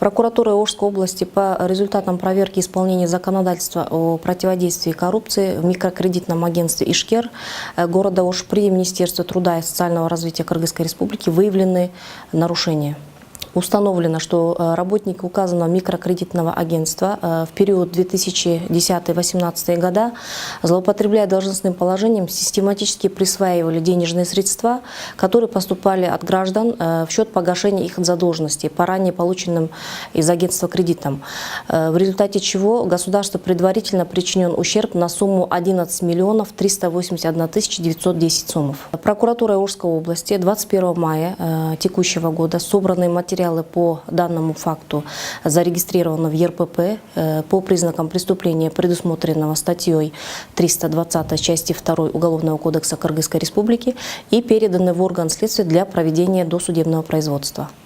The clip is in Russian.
Прокуратура Ошской области по результатам проверки исполнения законодательства о противодействии коррупции в микрокредитном агентстве «Ишкер» города Ош при Министерстве труда и социального развития Кыргызской Республики выявлены нарушения. Установлено, что работники указанного микрокредитного агентства в период 2010-2018 года, злоупотребляя должностным положением, систематически присваивали денежные средства, которые поступали от граждан в счет погашения их задолженностей по ранее полученным из агентства кредитам, в результате чего государству предварительно причинен ущерб на сумму 11 миллионов 381 910 сомов. Прокуратурой Ошской области 21 мая текущего года собранные материалы по данному факту зарегистрировано в ЕРПП по признакам преступления, предусмотренного статьей 320 части 2 Уголовного кодекса Кыргызской Республики, и переданы в орган следствия для проведения досудебного производства.